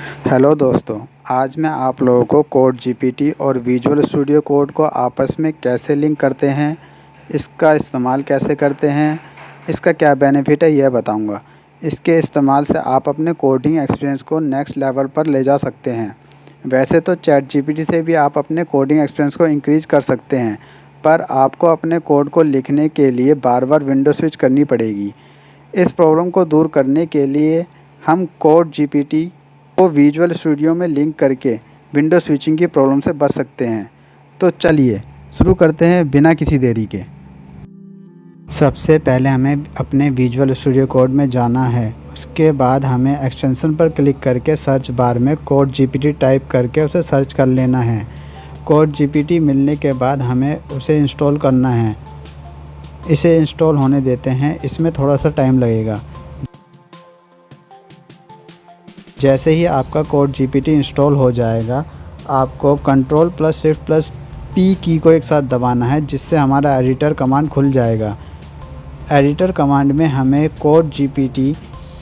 Hello दोस्तों, आज मैं आप लोगों को कोड जीपीटी और विजुअल स्टूडियो कोड को आपस में कैसे लिंक करते हैं, इसका इस्तेमाल कैसे करते हैं, इसका क्या बेनिफिट है यह बताऊंगा। इसके इस्तेमाल से आप अपने कोडिंग एक्सपीरियंस को नेक्स्ट लेवल पर ले जा सकते हैं। वैसे तो चैट जीपीटी से भी आप अपने कोडिंग एक्सपीरियंस को इंक्रीज कर सकते हैं, पर आपको अपने कोड को लिखने के लिए बार बार विंडो स्विच करनी पड़ेगी। इस प्रॉब्लम को दूर करने के लिए हम कोड जीपीटी को विजुअल स्टूडियो में लिंक करके विंडो स्विचिंग की प्रॉब्लम से बच सकते हैं। तो चलिए शुरू करते हैं बिना किसी देरी के। सबसे पहले हमें अपने विजुअल स्टूडियो कोड में जाना है। उसके बाद हमें एक्सटेंशन पर क्लिक करके सर्च बार में कोड जीपीटी टाइप करके उसे सर्च कर लेना है। कोड जीपीटी मिलने के बाद हमें उसे इंस्टॉल करना है। इसे इंस्टॉल होने देते हैं, इसमें थोड़ा सा टाइम लगेगा। जैसे ही आपका कोड जीपीटी इंस्टॉल हो जाएगा, आपको Ctrl+Shift+P की को एक साथ दबाना है, जिससे हमारा एडिटर कमांड खुल जाएगा। एडिटर कमांड में हमें कोड जीपीटी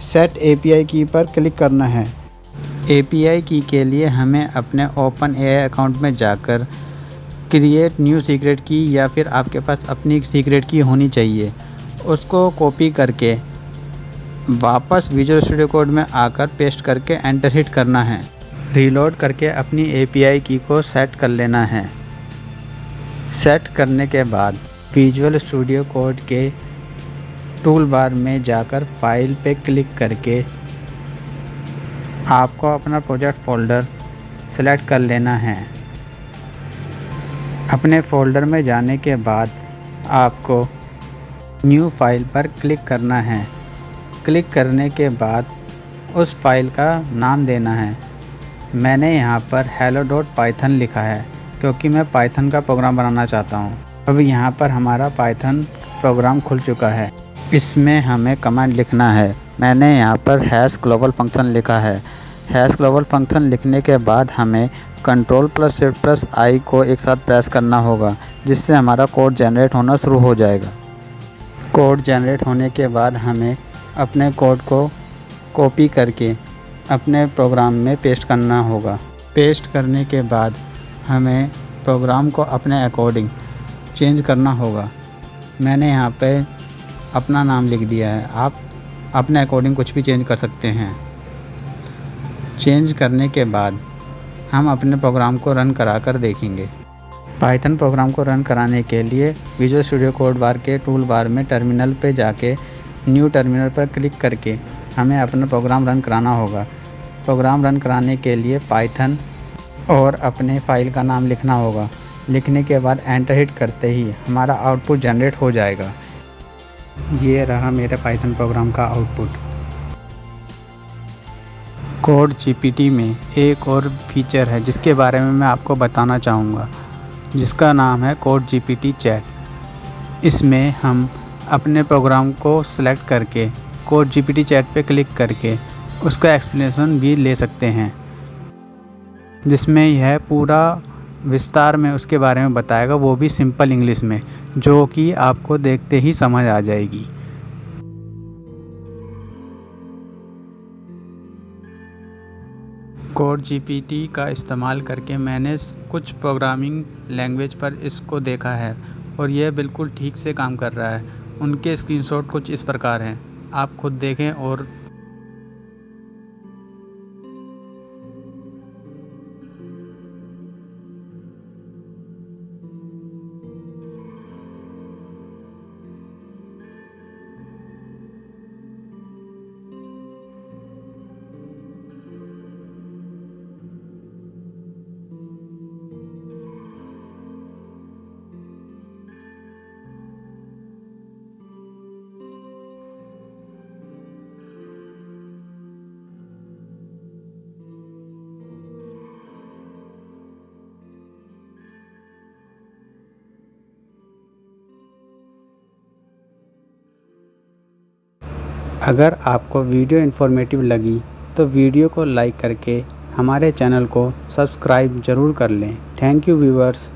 सेट एपीआई की पर क्लिक करना है। एपीआई की के लिए हमें अपने ओपन एआई अकाउंट में जाकर क्रिएट न्यू सीक्रेट की या फिर आपके पास अपनी सीक्रेट की होनी चाहिए, उसको कॉपी करके वापस विजुअल स्टूडियो कोड में आकर पेस्ट करके एंटर हिट करना है। रीलोड करके अपनी एपीआई की को सेट कर लेना है। सेट करने के बाद विजुअल स्टूडियो कोड के टूल बार में जाकर फाइल पे क्लिक करके आपको अपना प्रोजेक्ट फ़ोल्डर सेलेक्ट कर लेना है। अपने फ़ोल्डर में जाने के बाद आपको न्यू फाइल पर क्लिक करना है। क्लिक करने के बाद उस फाइल का नाम देना है। मैंने यहाँ पर hello.python लिखा है, क्योंकि मैं पाइथन का प्रोग्राम बनाना चाहता हूँ। अब यहाँ पर हमारा पाइथन प्रोग्राम खुल चुका है। इसमें हमें कमांड लिखना है। मैंने यहाँ पर #global फंक्शन लिखा है। #global फंक्शन लिखने के बाद हमें Ctrl+Shift+I को एक साथ प्रेस करना होगा, जिससे हमारा कोड जनरेट होना शुरू हो जाएगा। कोड जनरेट होने के बाद हमें अपने कोड को कॉपी करके अपने प्रोग्राम में पेस्ट करना होगा। पेस्ट करने के बाद हमें प्रोग्राम को अपने अकॉर्डिंग चेंज करना होगा। मैंने यहाँ पे अपना नाम लिख दिया है, आप अपने अकॉर्डिंग कुछ भी चेंज कर सकते हैं। चेंज करने के बाद हम अपने प्रोग्राम को रन करा कर देखेंगे। पाइथन प्रोग्राम को रन कराने के लिए विजुअल स्टूडियो कोड बार के टूल बार में टर्मिनल पे जाके न्यू टर्मिनल पर क्लिक करके हमें अपना प्रोग्राम रन कराना होगा। प्रोग्राम रन कराने के लिए पाइथन और अपने फाइल का नाम लिखना होगा। लिखने के बाद एंटर हिट करते ही हमारा आउटपुट जनरेट हो जाएगा। ये रहा मेरे पाइथन प्रोग्राम का आउटपुट। कोड जीपीटी में एक और फीचर है जिसके बारे में मैं आपको बताना चाहूँगा, जिसका नाम है कोड जीपीटी चैट। इसमें हम अपने प्रोग्राम को सिलेक्ट करके कोड जीपीटी चैट पे क्लिक करके उसका एक्सप्लेनेशन भी ले सकते हैं, जिसमें यह पूरा विस्तार में उसके बारे में बताएगा, वो भी सिंपल इंग्लिश में, जो कि आपको देखते ही समझ आ जाएगी। कोड जीपीटी का इस्तेमाल करके मैंने कुछ प्रोग्रामिंग लैंग्वेज पर इसको देखा है और यह बिल्कुल ठीक से काम कर रहा है। उनके स्क्रीनशॉट कुछ इस प्रकार हैं, आप खुद देखें। और अगर आपको वीडियो इन्फॉर्मेटिव लगी तो वीडियो को लाइक करके हमारे चैनल को सब्सक्राइब ज़रूर कर लें। Thank you viewers.